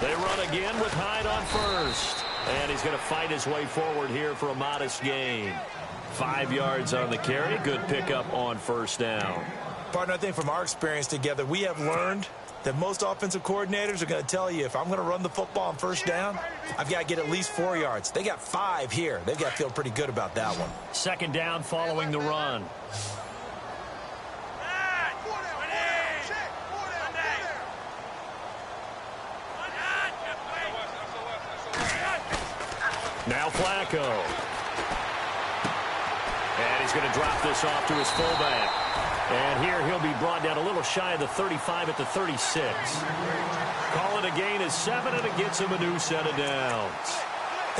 They run again with Hyde on first. And he's going to fight his way forward here for a modest gain. 5 yards on the carry. Good pickup on first down. Partner, I think from our experience together, we have learned that most offensive coordinators are going to tell you, if I'm going to run the football on first down, I've got to get at least 4 yards. They got 5 here. They've got to feel pretty good about that one. Second down following the run. Now Flacco. And he's going to drop this off to his fullback. And here he'll be brought down a little shy of the 35 at the 36. Call it a gain of 7, and it gets him a new set of downs.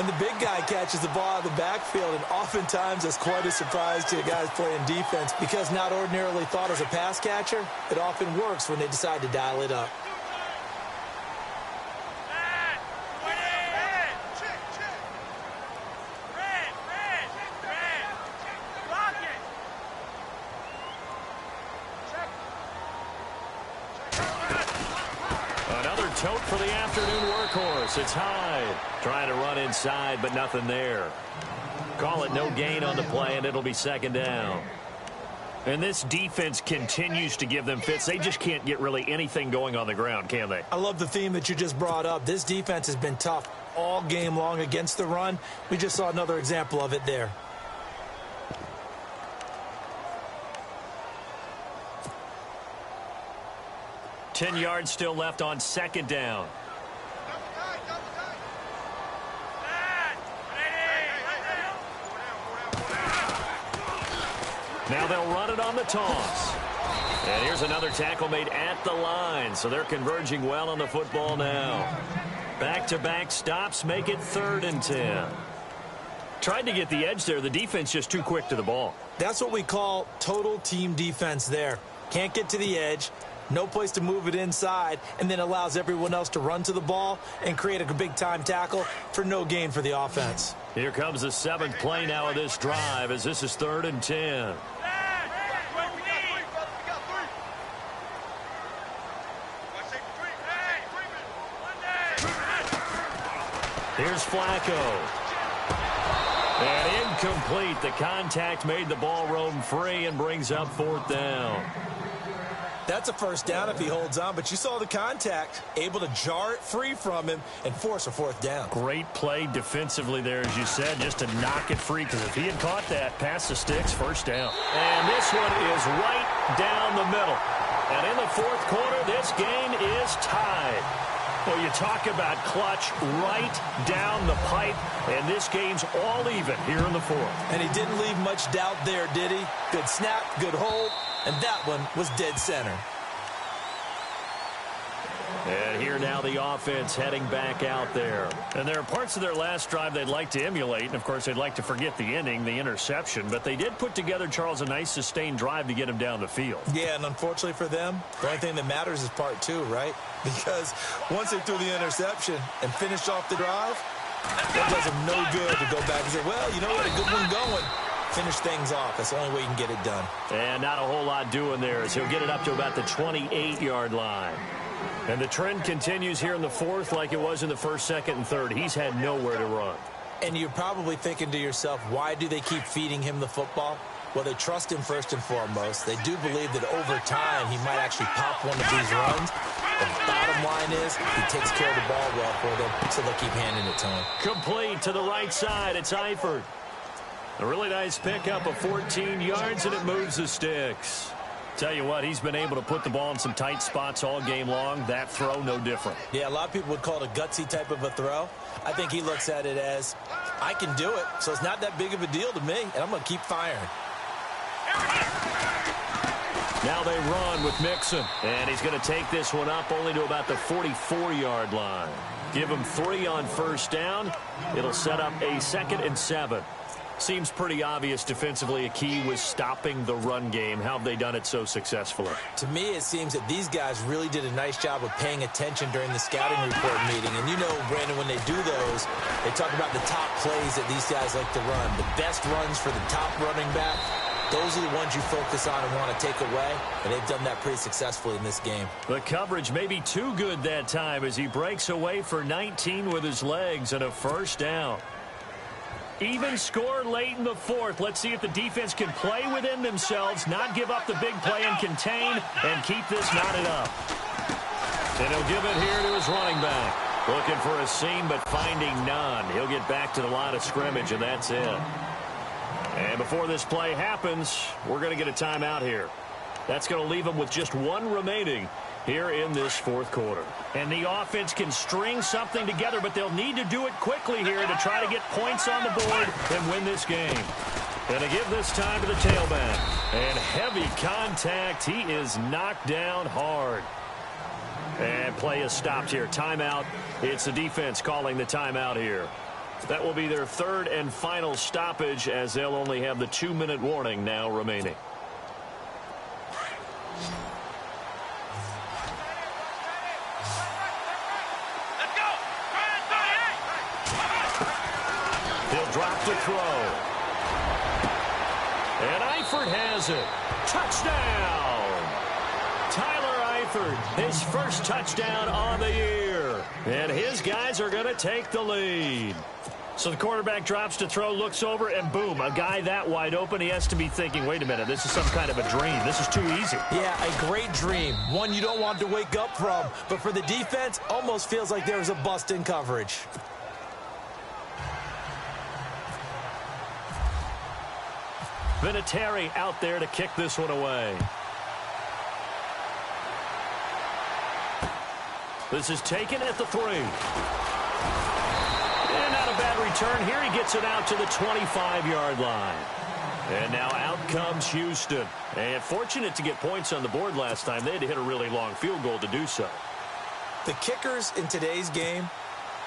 And the big guy catches the ball out of the backfield, and oftentimes that's quite a surprise to guys playing defense, because not ordinarily thought as a pass catcher, it often works when they decide to dial it up. Tote for the afternoon workhorse. It's Hyde trying to run inside, but nothing there. Call it no gain on the play, and it'll be second down. And this defense continues to give them fits. They just can't get really anything going on the ground, can they? I love the theme that you just brought up. This defense has been tough all game long against the run. We just saw another example of it there. Ten yards still left on second down. Now they'll run it on the toss. And here's another tackle made at the line. So they're converging well on the football now. Back-to-back stops make it 3rd and 10. Tried to get the edge there. The defense just too quick to the ball. That's what we call total team defense there. Can't get to the edge. No place to move it inside, and then allows everyone else to run to the ball and create a big-time tackle for no gain for the offense. Here comes the 7th play now of this drive, as this is 3rd and 10. Here's Flacco. And incomplete. The contact made the ball roam free and brings up 4th down. That's a first down if he holds on, but you saw the contact, able to jar it free from him and force a 4th down. Great play defensively there, as you said, just to knock it free, because if he had caught that, past the sticks, first down. And this one is right down the middle. And in the 4th quarter, this game is tied. Well, you talk about clutch right down the pipe, and this game's all even here in the 4th. And he didn't leave much doubt there, did he? Good snap, good hold. And that one was dead center. And here now the offense heading back out there. And there are parts of their last drive they'd like to emulate. And, of course, they'd like to forget the ending, the interception. But they did put together, Charles, a nice sustained drive to get him down the field. Yeah, and unfortunately for them, the only thing that matters is part 2, right? Because once they threw the interception and finished off the drive, that does them no good to go back and say, well, you know what, a good one going. Finish things off. That's the only way you can get it done. And not a whole lot doing there, as he'll get it up to about the 28-yard line. And the trend continues here in the 4th like it was in the 1st, 2nd, and 3rd. He's had nowhere to run. And you're probably thinking to yourself, why do they keep feeding him the football? Well, they trust him first and foremost. They do believe that over time he might actually pop one of these runs. The bottom line is he takes care of the ball well for them, so they'll keep handing it to him. Complete to the right side. It's Eifert. A really nice pickup of 14 yards, and it moves the sticks. Tell you what, he's been able to put the ball in some tight spots all game long. That throw, no different. Yeah, a lot of people would call it a gutsy type of a throw. I think he looks at it as, I can do it, so it's not that big of a deal to me, and I'm going to keep firing. Now they run with Mixon, and he's going to take this one up only to about the 44-yard line. Give him 3 on first down. It'll set up a 2nd and 7. Seems pretty obvious defensively a key was stopping the run game. How have they done it so successfully? To me, it seems that these guys really did a nice job of paying attention during the scouting report meeting. And you know, Brandon, when they do those, they talk about the top plays that these guys like to run. The best runs for the top running back, those are the ones you focus on and want to take away. And they've done that pretty successfully in this game. The coverage may be too good that time as he breaks away for 19 with his legs and a first down. Even score late in the 4th. Let's see if the defense can play within themselves, not give up the big play and contain, and keep this knotted up. And he'll give it here to his running back. Looking for a seam, but finding none. He'll get back to the line of scrimmage, and that's it. And before this play happens, we're going to get a timeout here. That's going to leave them with just one remaining here in this fourth quarter. And the offense can string something together, but they'll need to do it quickly here to try to get points on the board and win this game. Going to give this time to the tailback. And heavy contact. He is knocked down hard. And play is stopped here. Timeout. It's the defense calling the timeout here. That will be their third and final stoppage, as they'll only have the 2-minute warning now remaining. He'll drop to throw. And Eifert has it. Touchdown! Tyler Eifert, his first touchdown on the year. And his guys are going to take the lead. So the quarterback drops to throw, looks over, and boom, a guy that wide open, he has to be thinking, wait a minute, this is some kind of a dream. This is too easy. Yeah, a great dream. One you don't want to wake up from. But for the defense, almost feels like there's a bust in coverage. Vinatieri out there to kick this one away. This is taken at the 3. And not a bad return here. He gets it out to the 25-yard line. And now out comes Houston. And fortunate to get points on the board last time. They had to hit a really long field goal to do so. The kickers in today's game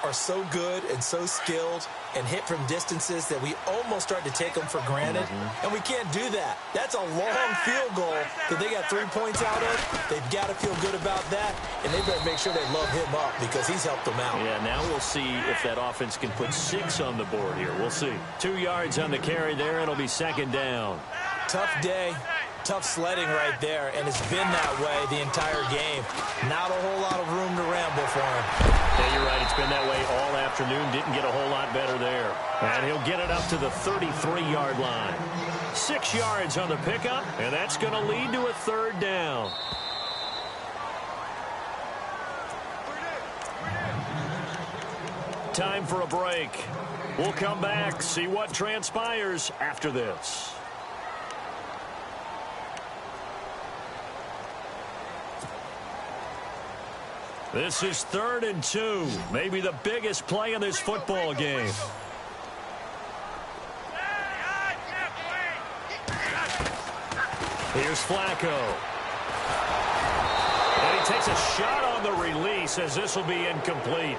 are so good and so skilled and hit from distances that we almost start to take them for granted. And we can't do that. That's a long field goal that they got 3 points out of. They've got to feel good about that, and they better make sure they love him up because he's helped them out. Yeah, now we'll see if that offense can put 6 on the board here. We'll see. 2 yards on the carry there. It'll be second down. Tough day. Tough sledding right there, and it's been that way the entire game. Not a whole lot of room to ramble for him. Yeah, you're right. It's been that way all afternoon. Didn't get a whole lot better there. And he'll get it up to the 33-yard line. 6 yards on the pickup, and that's going to lead to a third down. Time for a break. We'll come back, see what transpires after this. This is 3rd and 2. Maybe the biggest play in this football game. Here's Flacco. And he takes a shot on the release as this will be incomplete.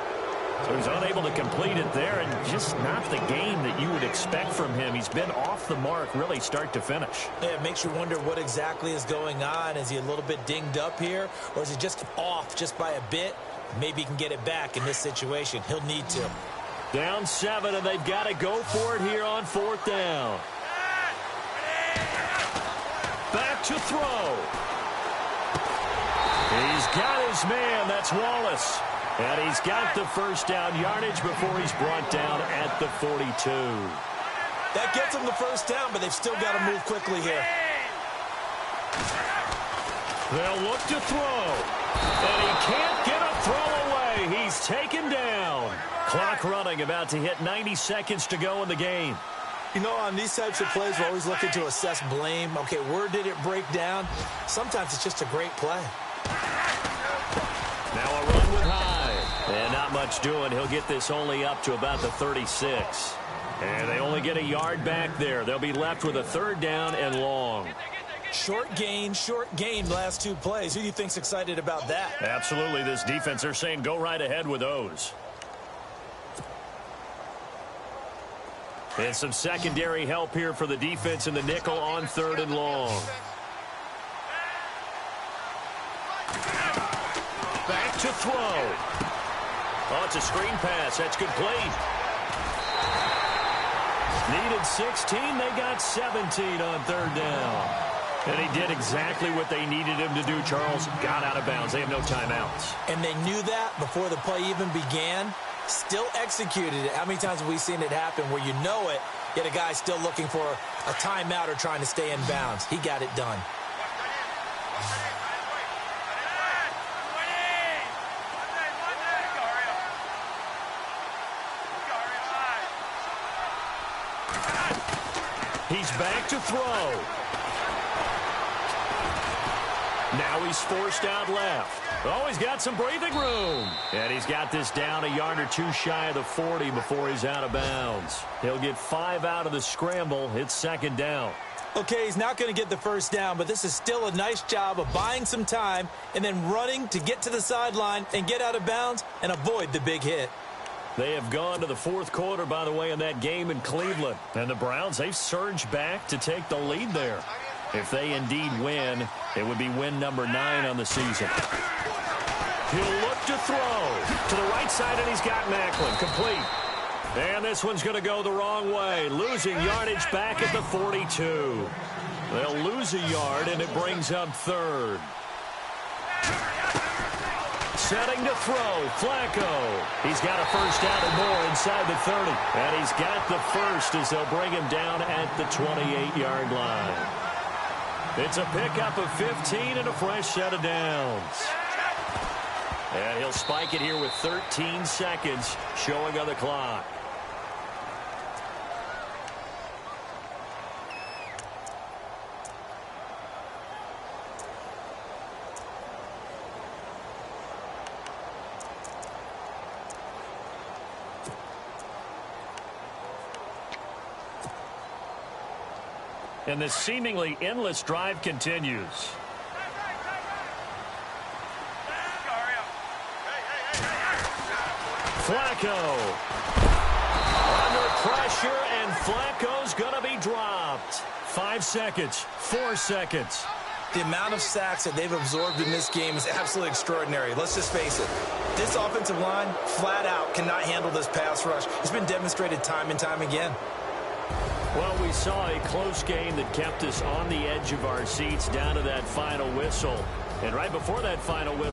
So he's unable to complete it there, and just not the game that you would expect from him. He's been off the mark really start to finish. Yeah, it makes you wonder what exactly is going on. Is he a little bit dinged up here, or is he just off just by a bit? Maybe he can get it back in this situation. He'll need to. Down 7, and they've got to go for it here on 4th down. Back to throw. He's got his man. That's Wallace. And he's got the first down yardage before he's brought down at the 42. That gets him the first down, but they've still got to move quickly here. They'll look to throw. And he can't get a throw away. He's taken down. Clock running, about to hit 90 seconds to go in the game. You know, on these types of plays, we're always looking to assess blame. Okay, where did it break down? Sometimes it's just a great play. Now a run with Hyde. And not much doing. He'll get this only up to about the 36. And they only get a yard back there. They'll be left with a 3rd down and long. Short gain, last 2 plays. Who do you think's excited about that? Absolutely. This defense, they're saying go right ahead with those. And some secondary help here for the defense in the nickel on 3rd and long. Back to throw. Oh, it's a screen pass. That's complete. Needed 16. They got 17 on 3rd down. And he did exactly what they needed him to do, Charles. Got out of bounds. They have no timeouts. And they knew that before the play even began. Still executed it. How many times have we seen it happen where you know it, yet a guy's still looking for a timeout or trying to stay in bounds? He got it done. He's back to throw. Now he's forced out left. Oh, he's got some breathing room. And he's got this down a yard or two shy of the 40 before he's out of bounds. He'll get 5 out of the scramble. It's second down. Okay, he's not going to get the first down, but this is still a nice job of buying some time and then running to get to the sideline and get out of bounds and avoid the big hit. They have gone to the fourth quarter, by the way, in that game in Cleveland. And the Browns, they've surged back to take the lead there. If they indeed win, it would be win number 9 on the season. He'll look to throw to the right side, and he's got Macklin complete. And this one's going to go the wrong way, losing yardage back at the 42. They'll lose a yard, and it brings up third. Setting to throw, Flacco. He's got a first down and more inside the 30. And he's got the first as they'll bring him down at the 28-yard line. It's a pickup of 15 and a fresh set of downs. And he'll spike it here with 13 seconds showing on the clock. And this seemingly endless drive continues. Flacco. Under pressure, and Flacco's going to be dropped. 5 seconds, 4 seconds. The amount of sacks that they've absorbed in this game is absolutely extraordinary. Let's just face it. This offensive line, flat out, cannot handle this pass rush. It's been demonstrated time and time again. Well, we saw a close game that kept us on the edge of our seats down to that final whistle. And right before that final whistle,